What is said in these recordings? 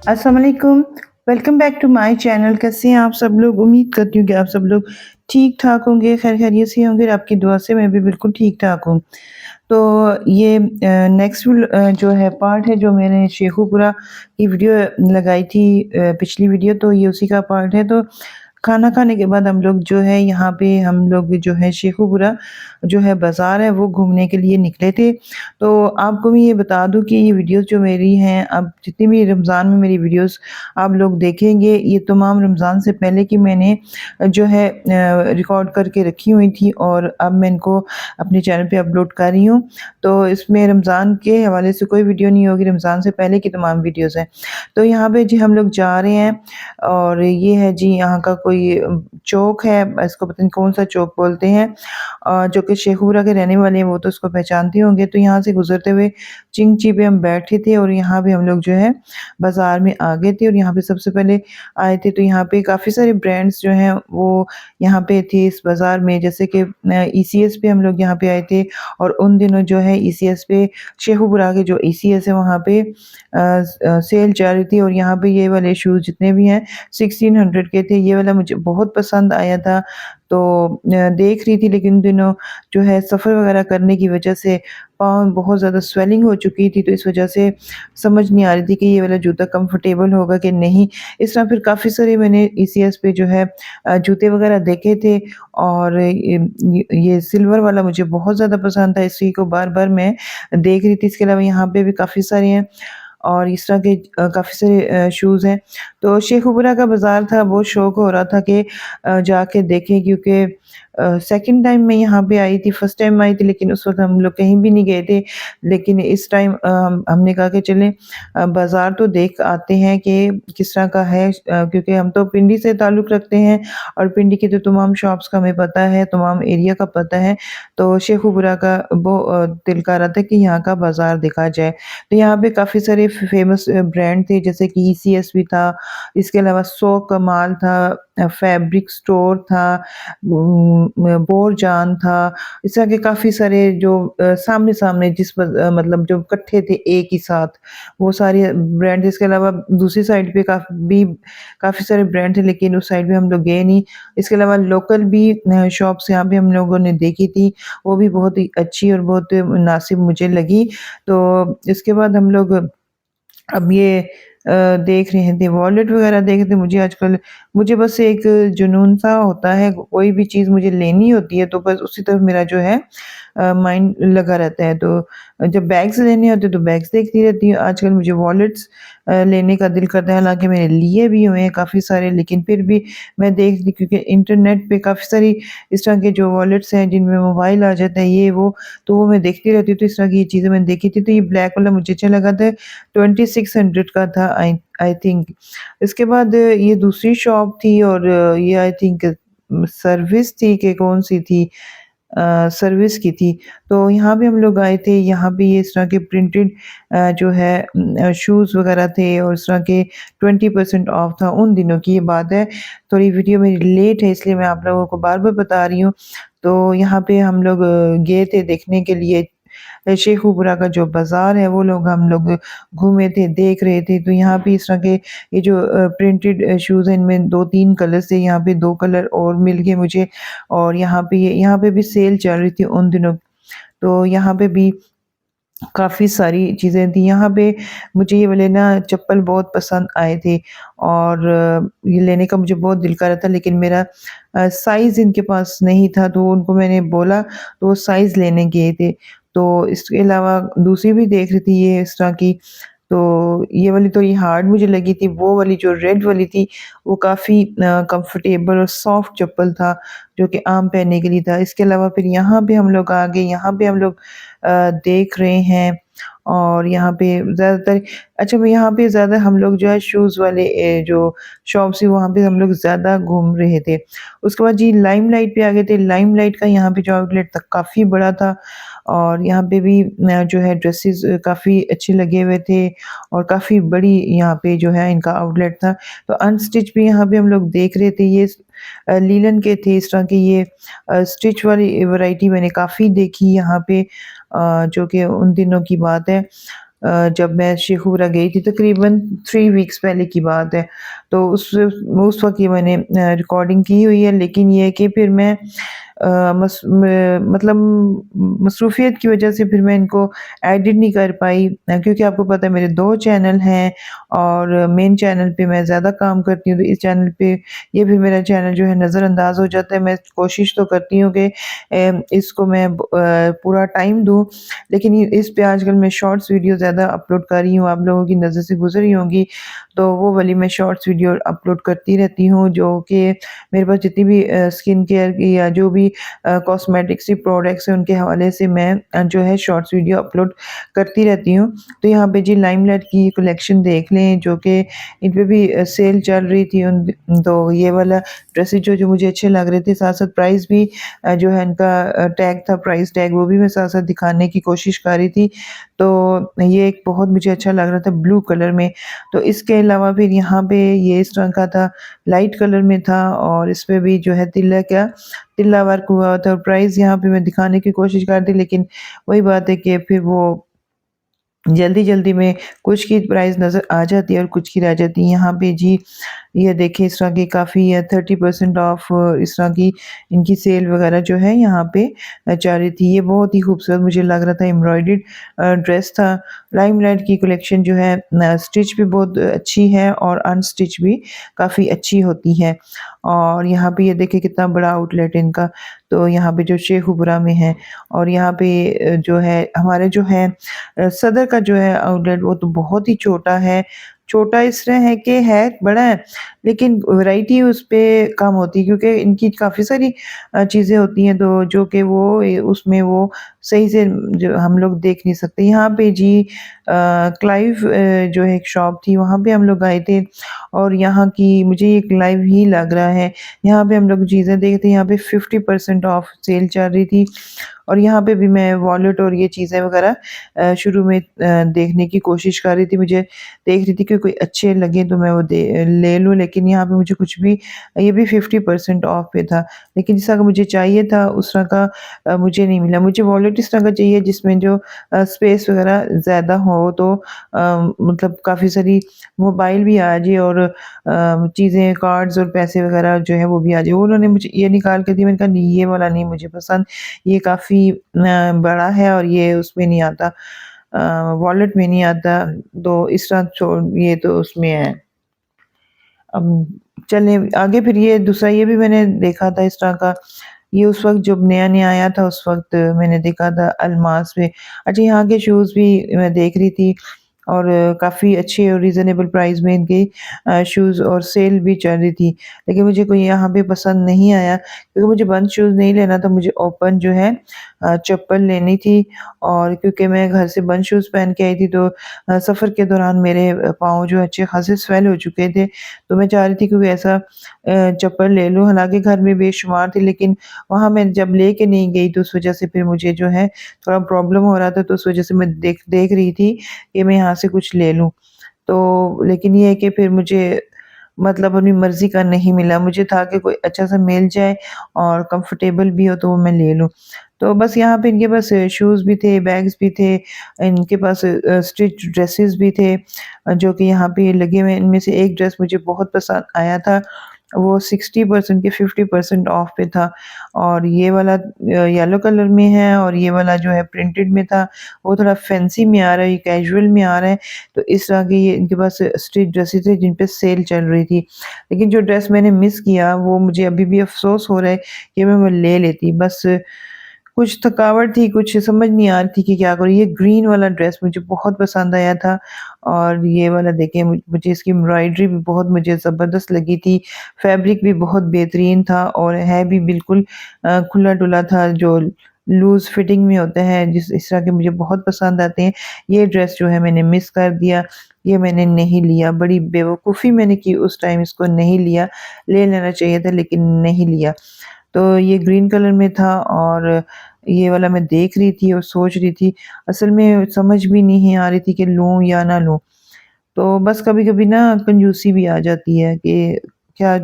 अस्सलाम वालेकुम। Welcome back to my channel. कैसे हैं आप सब लोग? उम्मीद करती हूँ कि आप सब लोग ठीक-ठाक होंगे, खैर-खैरियत से होंगे और आपकी दुआ से मैं भी बिल्कुल ठीक-ठाक हूँ। तो ये नेक्स्ट जो है पार्ट है जो मैंने शेखुपुरा की वीडियो लगाई थी, पिछली वीडियो, तो ये उसी का पार्ट है। तो खाना खाने के बाद हम लोग जो है यहाँ पे हम लोग जो है शेखुपुरा जो है बाज़ार है वो घूमने के लिए निकले थे। तो आपको मैं ये बता दूँ कि ये वीडियोज़ जो मेरी हैं, अब जितनी भी रमज़ान में मेरी वीडियोज़ आप लोग देखेंगे, ये तमाम रमज़ान से पहले की मैंने जो है रिकॉर्ड करके रखी हुई थी और अब मैं इनको अपने चैनल पे अपलोड कर रही हूँ। तो इसमें रमज़ान के हवाले से कोई वीडियो नहीं होगी, रमज़ान से पहले की तमाम वीडियोज़ हैं। तो यहाँ पे जी हम लोग जा रहे हैं और ये है जी यहाँ का कोई चौक है, इसको पता नहीं कौन-सा चौक बोलते हैं, जो कि शेखुपुरा के रहने वाले हैं वो तो इसको पहचानते होंगे। तो यहाँ से गुज़रते हुए चिंगची पे हम बैठे थे और यहाँ पे हम लोग जो है बाज़ार में आ गए थे और यहाँ पे सबसे पहले आए थे। तो यहाँ पे काफ़ी सारे ब्रांड्स जो हैं वो यहाँ पे थे इस बाज़ार में, जैसे कि ईसीएस पे हम लोग यहाँ पे आए थे और उन दिनों जो है ईसीएस पे शेखुपुरा के जो ईसीएस है वहाँ पे सेल चल रही थी और यहाँ पे ये वाले शूज़ जितने भी हैं 1600 के थे। ये वाला मुझे बहुत पसंद आया था, तो देख रही थी, लेकिन उन दिनों जो है सफ़र वग़ैरह करने की वजह से पाँव में बहुत ज़्यादा स्वेलिंग हो चुकी थी, तो इस वजह से समझ नहीं आ रही थी कि ये वाला जूता कंफर्टेबल होगा कि नहीं। इस तरह फिर काफ़ी सारे मैंने ईसीएस पे जो है जूते वग़ैरह देखे थे और ये सिल्वर वाला मुझे बहुत ज़्यादा पसंद था, इसी को बार-बार मैं देख रही थी। इसके अलावा यहाँ पे भी काफ़ी सारे हैं और इस तरह के काफ़ी सारे शूज़ हैं। तो शेखुपुरा का बाज़ार था, बहुत शौक हो रहा था कि जाके देखें, क्योंकि सेकंड टाइम मैं यहाँ पे आई थी, फर्स्ट टाइम आई थी लेकिन उस वक़्त हम लोग कहीं भी नहीं गए थे। लेकिन इस टाइम हमने कहा कि चलें बाज़ार तो देख आते हैं कि किस तरह का है, क्योंकि हम तो पिंडी से ताल्लुक़ रखते हैं और पिंडी की तो तमाम शॉप्स का हमें पता है, तमाम एरिया का पता है। तो शेखुपुरा का दिल कर रहा था कि यहाँ का बाज़ार देखा जाए। तो यहाँ पे काफ़ी सारे फेमस ब्रांड थे, जैसे कि ईसीएस भी था, इसके अलावा सो कमाल था, फैब्रिक स्टोर था, बोरजान था, इस तरह के काफ़ी सारे जो सामने-सामने मतलब जो इकट्ठे थे एक ही साथ, वो सारे ब्रांड। इसके अलावा दूसरी साइड पे काफ़ी सारे ब्रांड थे, लेकिन उस साइड पे हम लोग गए नहीं। इसके अलावा लोकल भी शॉप्स यहाँ पे हम लोगों ने देखी थी, वो भी बहुत ही अच्छी और बहुत मुनासिब मुझे लगी। तो इसके बाद हम लोग अब ये देख रहे थे, वॉलेट वगैरह देख रहे थे। मुझे बस एक जुनून सा होता है, कोई भी चीज़ मुझे लेनी होती है तो बस उसी तरफ मेरा जो है माइंड लगा रहता है। तो जब बैग्स लेने होते हैं तो बैग्स देखती रहती हूँ। आजकल मुझे वॉलेट्स लेने का दिल करता है, हालाँकि मैंने लिए भी हुए हैं काफ़ी सारे, लेकिन फिर भी मैं देख रही, क्योंकि इंटरनेट पे काफ़ी सारी इस तरह के जो वॉलेट्स हैं जिनमें मोबाइल आ जाता है, ये वो, तो वो मैं देखती रहती हूँ। तो इस तरह की ये चीज़ें मैंने देखी थी, तो ये ब्लैक वाला मुझे अच्छा लगा था, 2600 का था आई आई थिंक। इसके बाद ये दूसरी शॉप थी और ये आई थिंक सर्विस थी कि कौन-सी थी, सर्विस की थी। तो यहाँ पे हम लोग आए थे, यहाँ पे ये इस तरह के प्रिंटेड जो है शूज़ वगैरह थे और इस तरह के 20% ऑफ था, उन दिनों की ये बात है। थोड़ी वीडियो मेरी लेट है इसलिए मैं आप लोगों को बार-बार बता रही हूँ। तो यहाँ पे हम लोग गए थे देखने के लिए शेखुपुरा का जो बाज़ार है, वो लोग हम लोग घूमे थे, देख रहे थे। तो यहाँ पे इस तरह के ये जो प्रिंटेड शूज़ हैं, इनमें 2-3 कलर्स थे, यहाँ पे 2 कलर और मिल गए मुझे और यहाँ पे भी सेल चल रही थी उन दिनों। तो यहाँ पे भी काफ़ी सारी चीज़ें थी। यहाँ पे मुझे ये वाले ना चप्पल बहुत पसंद आए थे और ये लेने का मुझे बहुत दिल कर रहा था, लेकिन मेरा साइज़ इनके पास नहीं था, तो उनको मैंने बोला तो वो साइज़ लेने गए थे। तो इसके अलावा दूसरी भी देख रही थी ये इस तरह की, तो ये वाली थोड़ी हार्ड मुझे लगी थी, वो वाली जो रेड वाली थी वो काफ़ी कंफर्टेबल और सॉफ्ट चप्पल था, जो कि आम पहनने के लिए था। इसके अलावा फिर यहाँ पे हम लोग आ गए, यहाँ पे हम लोग देख रहे हैं और यहाँ पे ज़्यादातर, अच्छा मैं यहाँ पे ज़्यादा हम लोग जो है शूज़ वाले जो शॉप्स थी वहाँ पे हम लोग ज़्यादा घूम रहे थे। उसके बाद जी लाइमलाइट पे आ गए थे। लाइमलाइट का यहाँ पे जो आउटलेट था काफ़ी बड़ा था और यहाँ पे भी जो है ड्रेसेस काफ़ी अच्छे लगे हुए थे और काफ़ी बड़ी यहाँ पे जो है इनका आउटलेट था। तो अनस्टिच भी यहाँ पे हम लोग देख रहे थे, ये लीलन के थे इस तरह के, ये स्टिच वाली वैरायटी मैंने काफ़ी देखी यहाँ पे, जो कि उन दिनों की बात है। जब मैं शेखुपुरा गई थी तकरीबन 3 वीक्स पहले की बात है। तो उस वक़्त ये मैंने रिकॉर्डिंग की हुई है, लेकिन ये है कि फिर मैं मतलब मसरूफ़ियत की वज़ह से फिर मैं इनको एडिट नहीं कर पाई, क्योंकि आपको पता है मेरे 2 चैनल हैं और मेन चैनल पे मैं ज़्यादा काम करती हूँ, तो इस चैनल पे ये फिर मेरा चैनल जो है नज़रअंदाज़ हो जाता है। मैं कोशिश तो करती हूँ कि इसको मैं पूरा टाइम दूँ, लेकिन ये इस पे आजकल मैं शॉर्ट्स वीडियो ज़्यादा अपलोड कर रही हूँ, आप लोगों की नज़र से गुज़री होंगी, तो वो वाली मैं शॉर्ट्स वीडियो अपलोड करती रहती हूँ, जो कि मेरे पास जितनी भी स्किन केयर की या जो भी कॉस्मेटिक्स के प्रोडक्ट्स हैं, उनके हवाले से मैं जो है शॉर्ट्स वीडियो अपलोड करती रहती हूँ। तो यहाँ पे जी लाइमलाइट की कलेक्शन देख लें, जो कि इन पे भी सेल चल रही थी, तो ये वाला ड्रेसेस जो मुझे अच्छे लग रहे थे, साथ-साथ प्राइस भी जो है इनका टैग था, प्राइस टैग, वो भी मैं साथ-साथ दिखाने की कोशिश कर रही थी। तो ये एक बहुत मुझे अच्छा लग रहा था ब्लू कलर में। तो इसके अलावा फिर यहाँ पे ये इस तरह का था, लाइट कलर में था और इसपे भी जो है तिल्ला वर्क हुआ था, और प्राइस यहाँ पे मैं दिखाने की कोशिश कर रही थी, लेकिन वही बात है कि फिर वो जल्दी-जल्दी में कुछ की प्राइस नज़र आ जाती है और कुछ की रह जाती है। यहाँ पे जी ये देखिए इस तरह की काफ़ी 30% ऑफ इस तरह की इनकी सेल वग़ैरह जो है यहाँ पे चल रही थी। ये बहुत ही खूबसूरत मुझे लग रहा था, एम्ब्रॉयडर्ड ड्रेस था। लाइमलाइट की कलेक्शन जो है स्टिच भी बहुत अच्छी है और अनस्टिच भी काफ़ी अच्छी होती है। और यहाँ पे ये देखिए कितना बड़ा आउटलेट है इनका। तो यहाँ पे जो शेखुपुरा में है, और यहाँ पे जो है हमारे जो है सदर का जो है आउटलेट, वो तो बहुत ही छोटा है। छोटा इस तरह है कि है बड़ा है, लेकिन वैरायटी उसपे कम होती है, क्योंकि इनकी काफ़ी सारी चीज़ें होती हैं, तो जो कि वो उसमें वो सही से जो हम लोग देख नहीं सकते। यहाँ पे जी क्लाइव जो है एक शॉप थी, वहाँ पे हम लोग गए थे, और यहाँ की मुझे ये क्लाइव ही लग रहा है। यहाँ पे हम लोग चीज़ें देखते, यहाँ पे 50% ऑफ सेल चल रही थी, और यहाँ पे भी मैं वॉलेट और ये चीज़ें वग़ैरह शुरू में देखने की कोशिश कर रही थी। मुझे देख रही थी कि कोई अच्छे लगे तो मैं वो ले लूँ, लेकिन यहाँ पे मुझे कुछ भी, ये भी 50% ऑफ पे था। लेकिन जिस तरह का मुझे चाहिए था उस तरह का मुझे नहीं मिला। मुझे वॉलेट इस तरह का चाहिए जिसमें जो स्पेस वग़ैरह ज़्यादा हो, तो मतलब काफ़ी सारी मोबाइल भी आ जाए, और चीज़ें, कार्ड्स और पैसे वग़ैरह जो है वो भी आ जाए। उन्होंने मुझे ये निकाल के दिया, मैंने कहा नहीं, ये वाला नहीं मुझे पसंद, ये काफ़ी बड़ा है और ये उसमें नहीं आता, वॉलेट में नहीं आता, तो इस तरह ये तो उसमें है। अब चलें आगे, फिर ये दूसरा ये भी मैंने देखा था इस तरह का, ये उस वक़्त जब नया-नया आया था उस वक़्त मैंने देखा था अल्मास पे। अच्छा, यहाँ के शूज़ भी मैं देख रही थी, और काफ़ी अच्छे और रीज़नेबल प्राइस में इनके शूज़ और सेल भी चल रही थी। लेकिन मुझे कोई यहाँ पे पसंद नहीं आया, क्योंकि मुझे बंद शूज़ नहीं लेना था, मुझे ओपन जो है चप्पल लेनी थी, और क्योंकि मैं घर से बंद शूज़ पहन के आई थी, तो सफ़र के दौरान मेरे पाँव जो अच्छे खासे स्वेल हो चुके थे। तो मैं चाह रही थी कि कोई ऐसा चप्पल ले लूँ, हालाँकि घर में बेशुमार थे, लेकिन वहाँ मैं जब लेके नहीं गई तो उस वज़ह से फिर मुझे जो है थोड़ा प्रॉब्लम हो रहा था, तो उस वज़ह से मैं देख देख रही थी कि मैं यहाँ से कुछ ले लूँ। तो लेकिन ये है कि फिर मुझे मतलब अपनी मर्ज़ी का नहीं मिला, मुझे था कि कोई अच्छा-सा मिल जाए और कंफर्टेबल भी हो तो वो मैं ले लूँ। तो बस यहाँ पे इनके पास शूज़ भी थे, बैग्स भी थे, इनके पास स्टिच ड्रेसेस भी थे, जो कि यहाँ पे लगे हुए हैं। इनमें से एक ड्रेस मुझे बहुत पसंद आया था, वो 60% के 50% ऑफ पे था, और ये वाला येलो कलर में है, और ये वाला जो है प्रिंटेड में था, वो थोड़ा फैंसी में आ रहा है, ये कैजुअल में आ रहा है। तो इस तरह के ये इनके पास स्ट्रीट ड्रेसेस थे जिन पे सेल चल रही थी। लेकिन जो ड्रेस मैंने मिस किया, वो मुझे अभी भी अफ़सोस हो रहा है कि मैं वो ले लेती। बस कुछ थकावट थी, कुछ समझ नहीं आ रही थी कि क्या करूँ। ये ग्रीन वाला ड्रेस मुझे बहुत पसंद आया था, और ये वाला देखिए मुझे इसकी एम्ब्रॉयडरी भी बहुत मुझे ज़बरदस्त लगी थी। फैब्रिक भी बहुत बेहतरीन था, और है भी बिल्कुल खुला-डुला था, जो लूज़ फिटिंग में होते हैं, जिस इस तरह के मुझे बहुत पसंद आते हैं। ये ड्रेस जो है मैंने मिस कर दिया, ये मैंने नहीं लिया। बड़ी बेवकूफ़ी मैंने की उस टाइम, इसको नहीं लिया। ले लेना चाहिए था, लेकिन नहीं लिया। तो ये ग्रीन कलर में था, और ये वाला मैं देख रही थी और सोच रही थी, असल में समझ भी नहीं आ रही थी कि लूँ या ना लूँ। तो बस कभी-कभी ना कंजूसी भी आ जाती है कि क्या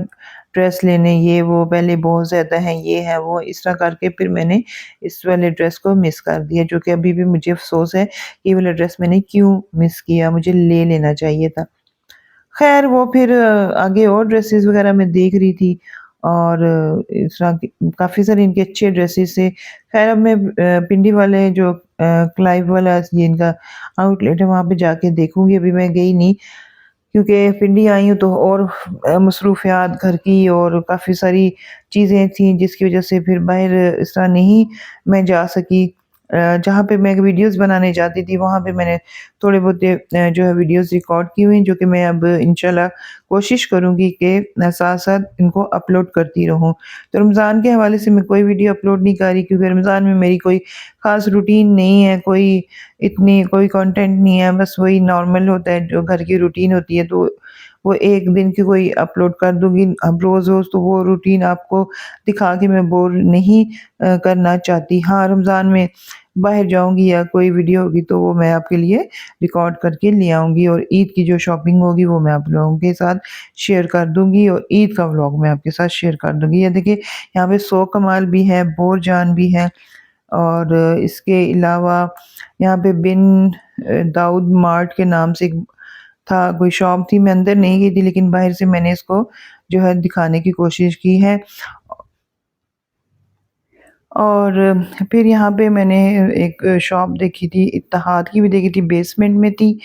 ड्रेस लेने ये वो पहले बहुत ज़्यादा है, ये है वो, इस तरह करके फिर मैंने इस वाले ड्रेस को मिस कर दिया, जो कि अभी भी मुझे अफ़सोस है कि ये वाला ड्रेस मैंने क्यों मिस किया, मुझे ले लेना चाहिए था। ख़ैर वो फिर आगे और ड्रेसेस वग़ैरह मैं देख रही थी और इस तरह की काफ़ी सारे इनके अच्छे ड्रेसेस थे। ख़ैर अब मैं पिंडी वाले जो क्लाइव वाला ये इनका आउटलेट है वहाँ पे जाके देखूँगी, अभी मैं गई नहीं क्योंकि पिंडी आई हूँ तो और मसरूफ़ियात घर की और काफ़ी सारी चीज़ें थी जिसकी वज़ह से फिर बाहर इस तरह नहीं मैं जा सकी। जहाँ पे मैं वीडियोज़ बनाने जाती थी वहाँ पे मैंने थोड़े बहुत जो है वीडियोज़ रिकॉर्ड की हुई हैं जो कि मैं अब इंशाल्लाह कोशिश करूँगी कि साथ-साथ इनको अपलोड करती रहूँ। तो रमज़ान के हवाले से मैं कोई वीडियो अपलोड नहीं कर रही क्योंकि रमज़ान में मेरी कोई ख़ास रूटीन नहीं है, कोई कंटेंट नहीं है, बस वही नॉर्मल होता है जो घर की रूटीन होती है तो वो एक दिन की कोई अपलोड कर दूँगी। अब रोज़-रोज़ तो वो रूटीन आपको दिखा के मैं बोर नहीं करना चाहती। हाँ, रमज़ान में बाहर जाऊँगी या कोई वीडियो होगी तो वो मैं आपके लिए रिकॉर्ड करके ले आऊँगी और ईद की जो शॉपिंग होगी वो मैं आप लोगों के साथ शेयर कर दूँगी और ईद का व्लॉग मैं आपके साथ शेयर कर दूँगी। ये देखिए यहाँ पे सो कमाल भी है, बोरजान भी है और इसके अलावा यहाँ पे बिन दाऊद मार्ट के नाम से एक था, कोई शॉप थी, मैं अंदर नहीं गई थी लेकिन बाहर से मैंने इसको जो है दिखाने की कोशिश की है। और फिर यहाँ पे मैंने एक शॉप देखी थी, इत्तेहाद की भी देखी थी, बेसमेंट में थी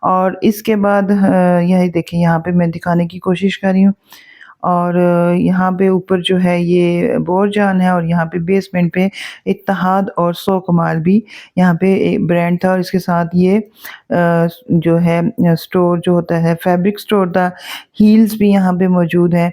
और इसके बाद यही देखिए यहाँ पे मैं दिखाने की कोशिश कर रही हूँ और यहाँ पे ऊपर जो है ये बोरजान है और यहाँ पे बेसमेंट पे इत्तेहाद और सो कमाल भी यहाँ पे एक ब्रांड था और इसके साथ ये जो है स्टोर जो होता है फैब्रिक स्टोर था, हील्स भी यहाँ पे मौजूद हैं।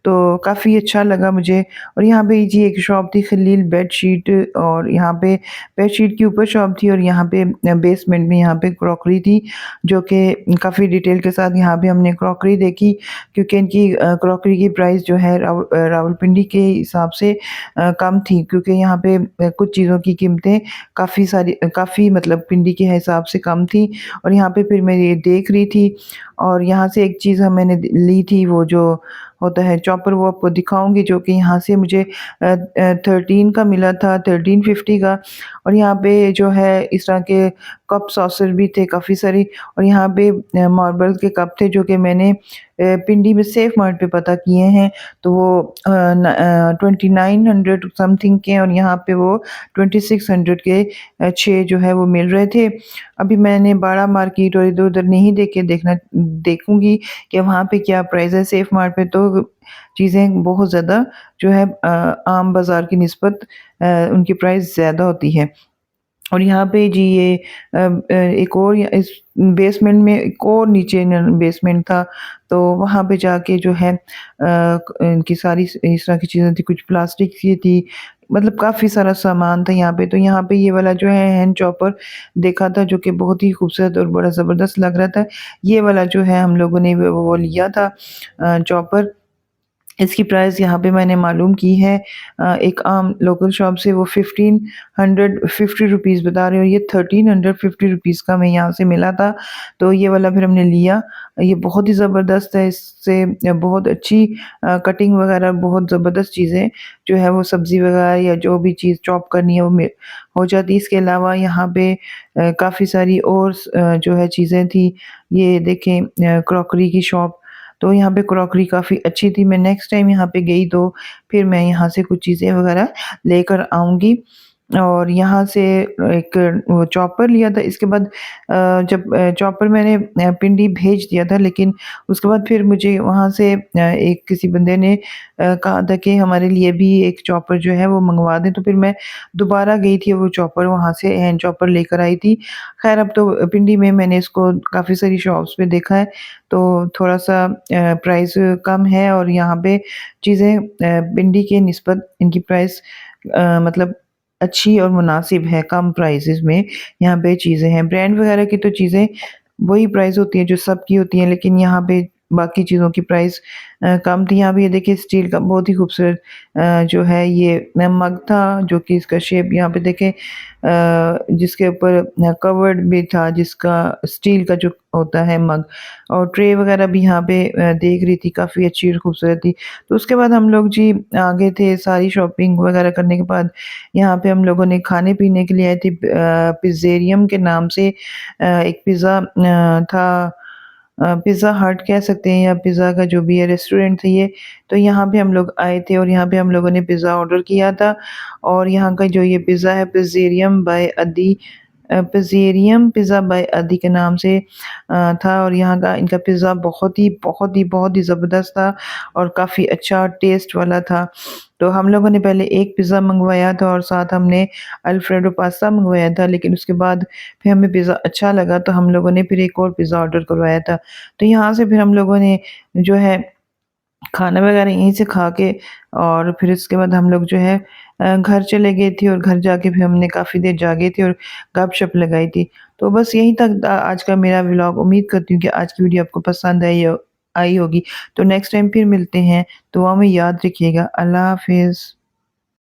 तो काफ़ी अच्छा लगा मुझे और यहाँ पे जी एक शॉप थी खलील बेडशीट और यहाँ पे बेडशीट के ऊपर शॉप थी और यहाँ पे बेसमेंट में यहाँ पे क्रॉकरी थी, जो कि काफ़ी डिटेल के साथ यहाँ पे हमने क्रॉकरी देखी क्योंकि इनकी क्रॉकरी की प्राइस जो है रावलपिंडी के हिसाब से कम थी क्योंकि यहाँ पे कुछ चीज़ों की कीमतें काफ़ी मतलब पिंडी के हिसाब से कम थी और यहाँ पे फिर मैं ये देख रही थी और यहाँ से एक चीज़ मैंने ली थी वो जो होता है चॉपर, वो आपको दिखाऊँगी जो कि यहाँ से मुझे 13 का मिला था, 1350 का और यहाँ पे जो है इस तरह के कप सॉसर भी थे काफ़ी सारी और यहाँ पे मार्बल के कप थे जो कि मैंने पिंडी में सेफ मार्ट पे पता किए हैं, तो वो 2900 समथिंग के और यहाँ पे वो 2600 के 6 जो है वो मिल रहे थे। अभी मैंने बाड़ा मार्केट और इधर-उधर नहीं देखूँगी कि वहाँ पे क्या प्राइस है, सेफ मार्ट पे तो चीज़ें बहुत ज़्यादा जो है आम बाज़ार की निस्बत उनकी प्राइस ज़्यादा होती है। और यहाँ पे जी ये एक और इस बेसमेंट में एक और नीचे न बेसमेंट था, तो वहाँ पे जाके जो है इनकी सारी इस तरह की चीज़ें थी, कुछ प्लास्टिक की थी, मतलब काफ़ी सारा सामान था यहाँ पे। तो यहाँ पे ये वाला जो है हैंड चॉपर देखा था जो कि बहुत ही खूबसूरत और बड़ा ज़बरदस्त लग रहा था। ये वाला जो है हम लोगों ने वो लिया था चॉपर। इसकी प्राइस यहाँ पे मैंने मालूम की है एक आम लोकल शॉप से वो 1550 रुपीज़ बता रहे हो, ये 1350 रुपीज़ का हमें यहाँ से मिला था। तो ये वाला फिर हमने लिया, ये बहुत ही ज़बरदस्त है, इससे बहुत अच्छी कटिंग वगैरह बहुत ज़बरदस्त चीज़ें जो है वो सब्ज़ी वगैरह या जो भी चीज़ चॉप करनी है वो हो जाती है। इसके अलावा यहाँ पे काफ़ी सारी और जो है चीज़ें थी, ये देखें क्रॉकरी की शॉप, तो यहाँ पे क्रॉकरी काफ़ी अच्छी थी। मैं नेक्स्ट टाइम यहाँ पे गई तो फिर मैं यहाँ से कुछ चीज़ें वग़ैरह लेकर आऊँगी और यहाँ से एक वो चॉपर लिया था। इसके बाद जब चॉपर मैंने पिंडी भेज दिया था, लेकिन उसके बाद फिर मुझे वहाँ से एक किसी बंदे ने कहा था कि हमारे लिए भी एक चॉपर जो है वो मँगवा दें, तो फिर मैं दोबारा गई थी, वो चॉपर वहाँ से हैंड चॉपर लेकर आई थी। ख़ैर अब तो पिंडी में मैंने इसको काफ़ी सारी शॉप्स पे देखा है, तो थोड़ा-सा प्राइस कम है और यहाँ पे चीज़ें पिंडी के निस्बत इनकी प्राइस मतलब अच्छी और मुनासिब है, कम प्राइसेज़ में यहाँ पे चीज़ें हैं। ब्रांड वग़ैरह की तो चीज़ें वही प्राइस होती हैं जो सबकी होती हैं, लेकिन यहाँ पे बाकी चीज़ों की प्राइस कम थी। यहाँ पे ये देखिए स्टील का बहुत ही खूबसूरत जो है ये मग था, जो कि इसका शेप यहाँ पे देखें जिसके ऊपर कवर्ड भी था, जिसका स्टील का जो होता है मग, और ट्रे वगैरह भी यहाँ पे देख रही थी, काफ़ी अच्छी और खूबसूरत थी। तो उसके बाद हम लोग जी आगे थे, सारी शॉपिंग वगैरह करने के बाद यहाँ पे हम लोगों ने खाने-पीने के लिए आए थे। पिज़्ज़ेरियम के नाम से एक पिज़्ज़ा था, पिज़्ज़ा हट कह सकते हैं या पिज़्ज़ा का जो भी है रेस्टोरेंट था ये। तो यहाँ पे हम लोग आए थे और यहाँ पे हम लोगों ने पिज़्ज़ा ऑर्डर किया था, और यहाँ का जो ये पिज़्ज़ा है पिज़्ज़ेरियम बाय अदी, पिज़्ज़ेरियम पिज़्ज़ा बाय अदी के नाम से था, और यहाँ का इनका पिज़्ज़ा बहुत ही ज़बरदस्त था और काफ़ी अच्छा टेस्ट वाला था। तो हम लोगों ने पहले एक पिज़्ज़ा मँगवाया था और साथ हमने अल्फ्रेडो पास्ता मँगवाया था, लेकिन उसके बाद फिर हमें पिज़्ज़ा अच्छा लगा तो हम लोगों ने फिर एक और पिज़्ज़ा ऑर्डर करवाया था। तो यहाँ से फिर हम लोगों ने जो है खाना वगैरह यहीं से खा के, और फिर इसके बाद हम लोग जो है घर चले गए थे, और घर जाके फिर हमने काफ़ी देर जागे थे और गप-शप लगाई थी। तो बस यहीं तक था आज का मेरा व्लॉग। उम्मीद करती हूँ कि आज की वीडियो आपको पसंद आई होगी। तो नेक्स्ट टाइम फिर मिलते हैं। दुआ में याद रखिएगा। अल्लाह हाफ़िज़।